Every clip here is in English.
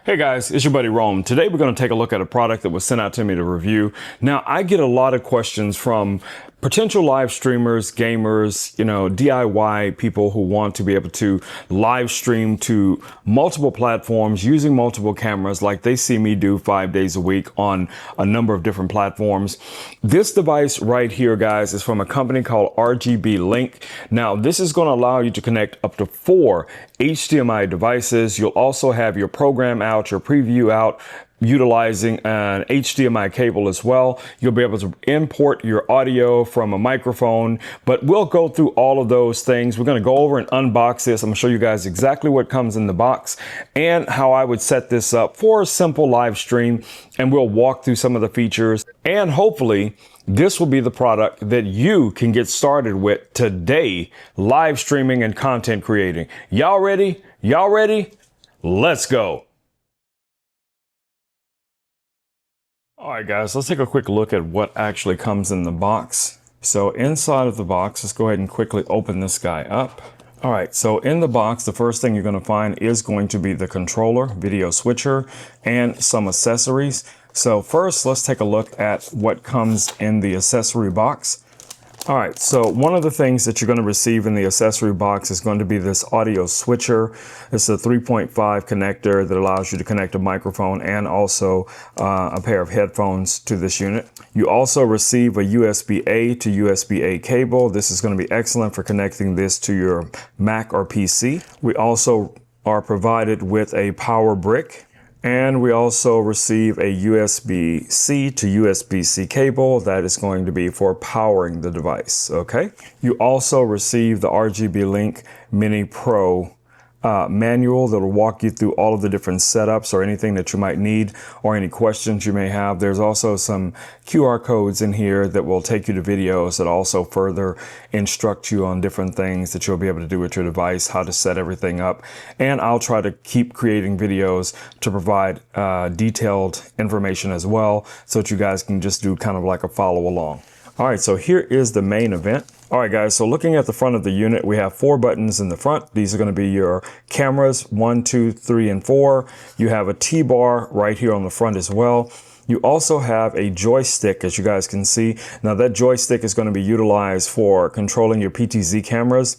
Hey guys, it's your buddy Rome. Today we're going to take a look at a product that was sent out to me to review. Now, I get a lot of questions from potential live streamers, gamers, DIY people who want to be able to live stream to multiple platforms using multiple cameras like they see me do 5 days a week on a number of different platforms. This device right here, guys, is from a company called RGBlink. Now, this is going to allow you to connect up to 4 HDMI devices. You'll also have your program out, your preview out, utilizing an HDMI cable as well. You'll be able to import your audio from a microphone, but we'll go through all of those things. We're going to go over and unbox this. I'm going to show you guys exactly what comes in the box and how I would set this up for a simple live stream, and we'll walk through some of the features, and hopefully this will be the product that you can get started with today, live streaming and content creating. Y'all ready? Y'all ready? Let's go. All right, guys, let's take a quick look at what actually comes in the box. So inside of the box, let's go ahead and quickly open this guy up. All right, so in the box, the first thing you're going to find is going to be the controller, video switcher, and some accessories. So first, let's take a look at what comes in the accessory box. All right, so one of the things that you're going to receive in the accessory box is going to be this audio switcher. It's a 3.5 connector that allows you to connect a microphone and also a pair of headphones to this unit. You also receive a USB-A to USB-A cable. This is going to be excellent for connecting this to your Mac or PC. We also are provided with a power brick. And we also receive a USB-C to USB-C cable that is going to be for powering the device, okay? You also receive the RGBlink Mini-pro manual that will walk you through all of the different setups or anything that you might need or any questions you may have. There's also some QR codes in here that will take you to videos that also further instruct you on different things that you'll be able to do with your device, how to set everything up. And I'll try to keep creating videos to provide detailed information as well so that you guys can just do kind of like a follow along. All right, so here is the main event. All right, guys, so looking at the front of the unit, we have 4 buttons in the front. These are going to be your cameras, 1, 2, 3, and 4. You have a T-bar right here on the front as well. You also have a joystick, as you guys can see. Now, that joystick is going to be utilized for controlling your PTZ cameras.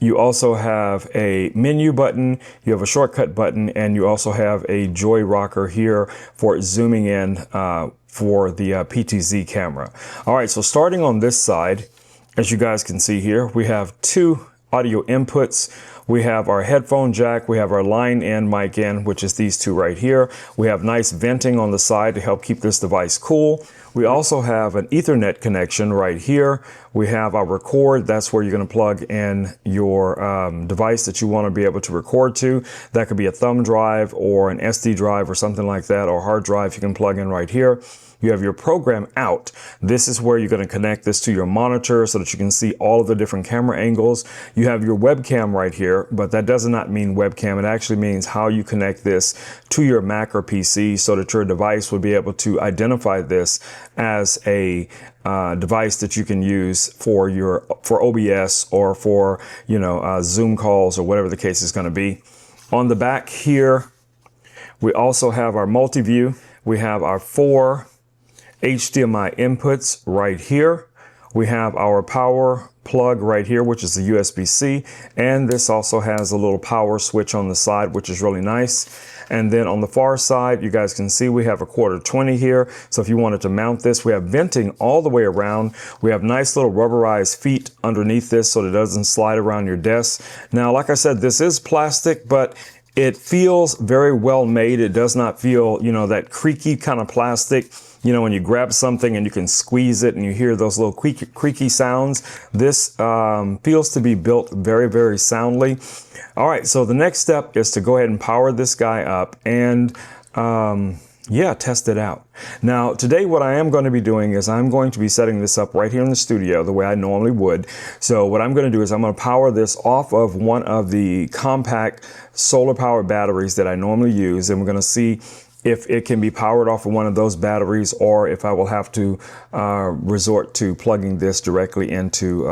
You also have a menu button, you have a shortcut button, and you also have a joy rocker here for zooming in for the PTZ camera. All right, so starting on this side, as you guys can see here, we have 2 audio inputs. We have our headphone jack, we have our line in, mic in, which is these 2 right here. We have nice venting on the side to help keep this device cool. We also have an Ethernet connection right here. We have our record. That's where you're going to plug in your device that you want to be able to record to. That could be a thumb drive or an SD drive or something like that, or hard drive you can plug in right here. You have your program out. This is where you're going to connect this to your monitor so that you can see all of the different camera angles. You have your webcam right here, but that does not mean webcam. It actually means how you connect this to your Mac or PC so that your device will be able to identify this as a device that you can use for OBS or for Zoom calls or whatever the case is going to be. On the back here, we also have our multi-view. We have our 4 HDMI inputs right here. We have our power plug right here, which is the USB-C, and this also has a little power switch on the side, which is really nice. And then on the far side, you guys can see we have a 1/4-20 here. So if you wanted to mount this, we have venting all the way around. We have nice little rubberized feet underneath this so that it doesn't slide around your desk. Now, like I said, this is plastic, but it feels very well made. It does not feel, that creaky kind of plastic. When you grab something and you can squeeze it and you hear those little creaky sounds. This feels to be built very, very soundly. All right, so the next step is to go ahead and power this guy up and test it out. Now, today what I am going to be doing is I'm going to be setting this up right here in the studio the way I normally would. So what I'm going to do is I'm going to power this off of one of the compact solar powered batteries that I normally use, and we're going to see if it can be powered off of one of those batteries, or if I will have to resort to plugging this directly into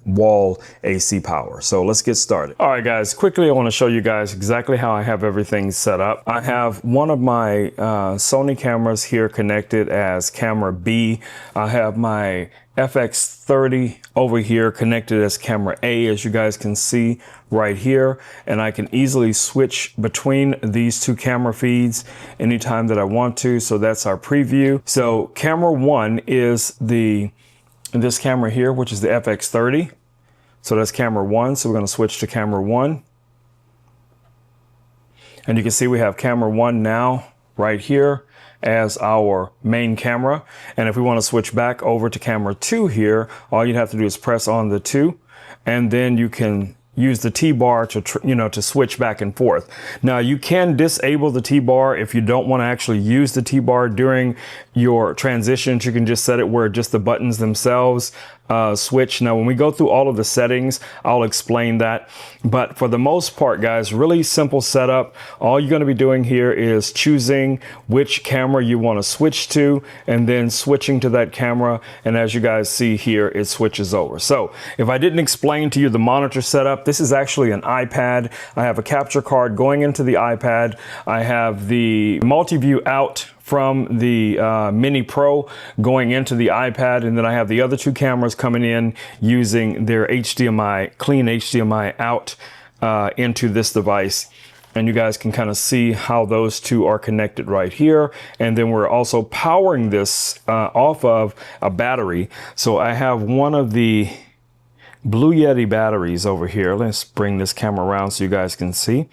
wall AC power. So let's get started. All right, guys, quickly I want to show you guys exactly how I have everything set up. I have one of my Sony cameras here connected as camera B. I have my FX30 over here connected as camera A, as you guys can see right here, and I can easily switch between these two camera feeds anytime that I want to. So that's our preview. So camera 1 is this camera here, which is the FX30. So that's camera 1. So we're going to switch to camera 1, and you can see we have camera 1 now right here as our main camera. And if we want to switch back over to camera 2 here, all you'd have to do is press on the 2, and then you can use the T-bar to, to switch back and forth. Now you can disable the T-bar if you don't want to actually use the T-bar during your transitions. You can just set it where just the buttons themselves switch. Now, when we go through all of the settings, I'll explain that. But for the most part, guys, really simple setup. All you're going to be doing here is choosing which camera you want to switch to, and then switching to that camera. And as you guys see here, it switches over. So if I didn't explain to you the monitor setup, this is actually an iPad. I have a capture card going into the iPad. I have the multi-view out from the Mini-Pro going into the iPad, and then I have the other two cameras coming in using their HDMI, clean HDMI out into this device. And you guys can kind of see how those two are connected right here. And then we're also powering this off of a battery. So I have one of the Blue Yeti batteries over here. Let's bring this camera around so you guys can see.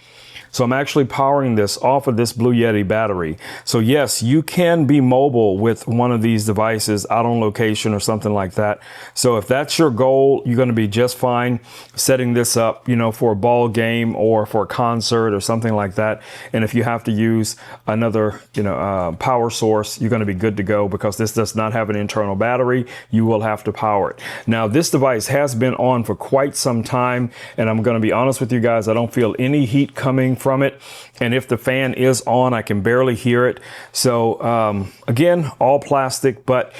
So I'm actually powering this off of this Blue Yeti battery. So yes, you can be mobile with one of these devices out on location or something like that. So if that's your goal, you're going to be just fine setting this up, for a ball game or for a concert or something like that. And if you have to use another, power source, you're going to be good to go, because this does not have an internal battery. You will have to power it. Now, this device has been on for quite some time, and I'm going to be honest with you guys, I don't feel any heat coming from it, and if the fan is on, I can barely hear it. So again, all plastic, but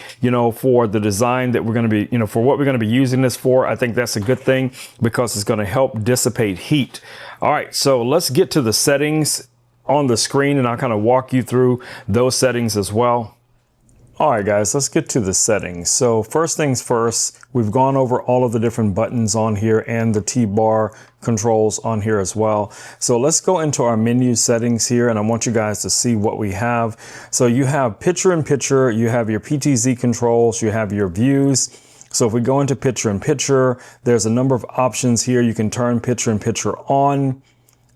for the design that we're going to be, for what we're going to be using this for, I think that's a good thing, because it's going to help dissipate heat. All right, so let's get to the settings on the screen, and I'll kind of walk you through those settings as well. All right, guys, let's get to the settings. So first things first, we've gone over all of the different buttons on here and the T-bar controls on here as well. So let's go into our menu settings here, and I want you guys to see what we have. So you have picture-in-picture, you have your PTZ controls, you have your views. So if we go into picture-in-picture, there's a number of options here. You can turn picture-in-picture on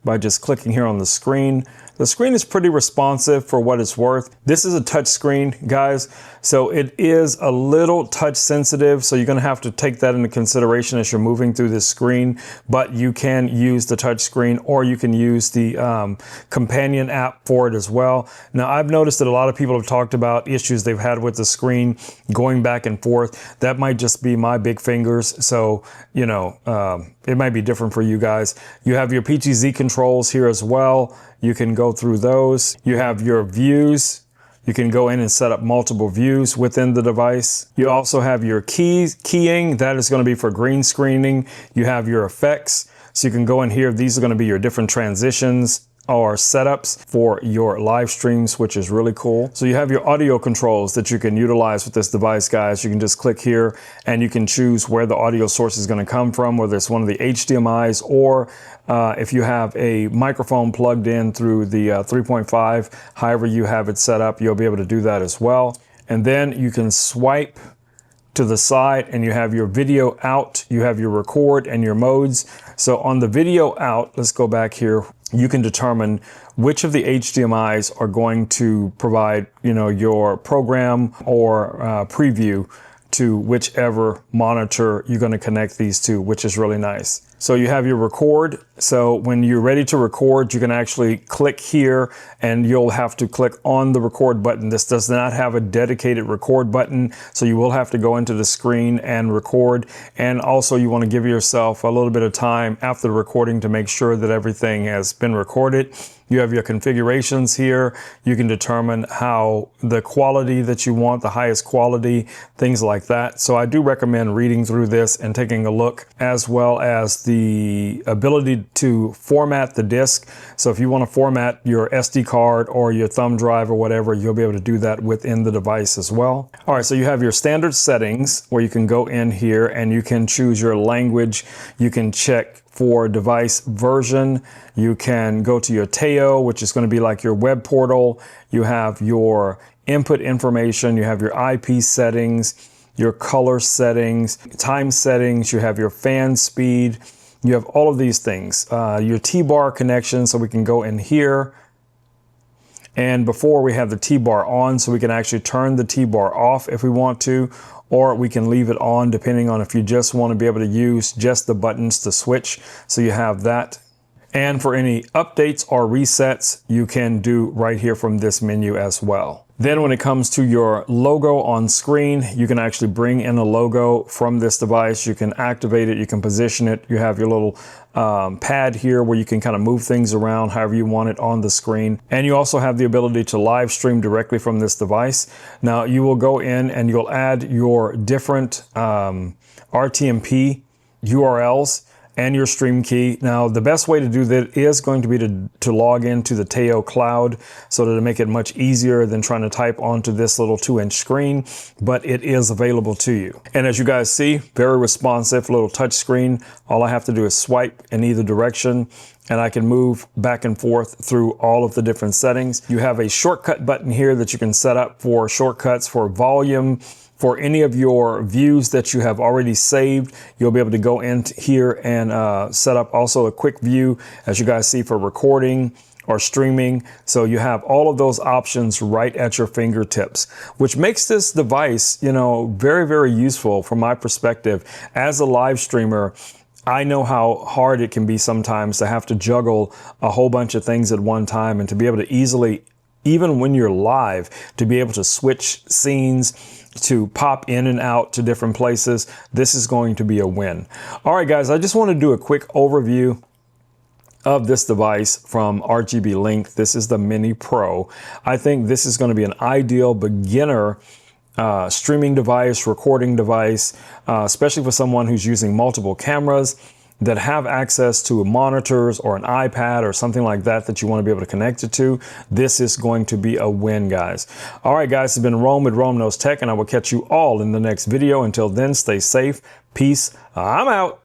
by just clicking here on the screen. The screen is pretty responsive for what it's worth. This is a touch screen, guys, so it is a little touch sensitive, so you're going to have to take that into consideration as you're moving through this screen. But you can use the touch screen, or you can use the companion app for it as well. Now, I've noticed that a lot of people have talked about issues they've had with the screen going back and forth. That might just be my big fingers, so it might be different for you guys. You have your PTZ controls here as well. You can go through those. You have your views. You can go in and set up multiple views within the device. You also have your keying. That is going to be for green screening. You have your effects. So you can go in here. These are going to be your different transitions or setups for your live streams, which is really cool. So you have your audio controls that you can utilize with this device, guys. You can just click here and you can choose where the audio source is going to come from, whether it's one of the HDMIs, or if you have a microphone plugged in through the 3.5, however you have it set up, you'll be able to do that as well. And then you can swipe to the side and you have your video out, you have your record and your modes. So on the video out, let's go back here. You can determine which of the HDMIs are going to provide, your program or preview to whichever monitor you're going to connect these to, which is really nice. So you have your record. So when you're ready to record, you can actually click here and you'll have to click on the record button. This does not have a dedicated record button, so you will have to go into the screen and record. And also you want to give yourself a little bit of time after the recording to make sure that everything has been recorded. You have your configurations here. You can determine how the quality that you want, the highest quality, things like that. So I do recommend reading through this and taking a look, as well as the ability to format the disk. So if you want to format your SD card or your thumb drive or whatever, you'll be able to do that within the device as well. All right, so you have your standard settings where you can go in here and you can choose your language. You can check for device version. You can go to your Teo, which is going to be like your web portal. You have your input information. You have your IP settings, your color settings, time settings. You have your fan speed. You have all of these things. Your T-bar connection, so we can go in here. And before we have the T-bar on, so we can actually turn the T-bar off if we want to, or we can leave it on depending on if you just want to be able to use just the buttons to switch. So you have that. And for any updates or resets, you can do right here from this menu as well. Then when it comes to your logo on screen, you can actually bring in a logo from this device. You can activate it, you can position it. You have your little pad here where you can kind of move things around however you want it on the screen. And you also have the ability to live stream directly from this device. Now you will go in and you'll add your different RTMP URLs and your stream key. Now, the best way to do that is going to be to log into the Teo cloud, so to make it much easier than trying to type onto this little 2-inch screen, but it is available to you. And as you guys see, very responsive little touch screen. All I have to do is swipe in either direction and I can move back and forth through all of the different settings. You have a shortcut button here that you can set up for shortcuts for volume. For any of your views that you have already saved, you'll be able to go in here and set up also a quick view, as you guys see, for recording or streaming. So you have all of those options right at your fingertips, which makes this device, you know, very, very useful from my perspective. As a live streamer, I know how hard it can be sometimes to have to juggle a whole bunch of things at one time, and to be able to easily, even when you're live, to be able to switch scenes, to pop in and out to different places. This is going to be a win. All right, guys, I just want to do a quick overview of this device from RGBlink. This is the Mini Pro. I think this is going to be an ideal beginner streaming device, recording device, especially for someone who's using multiple cameras, that have access to monitors or an iPad or something like that that you want to be able to connect it to. This is going to be a win, guys. All right, guys, it's been Rome with Rome Knows Tech, and I will catch you all in the next video. Until then, stay safe. Peace. I'm out.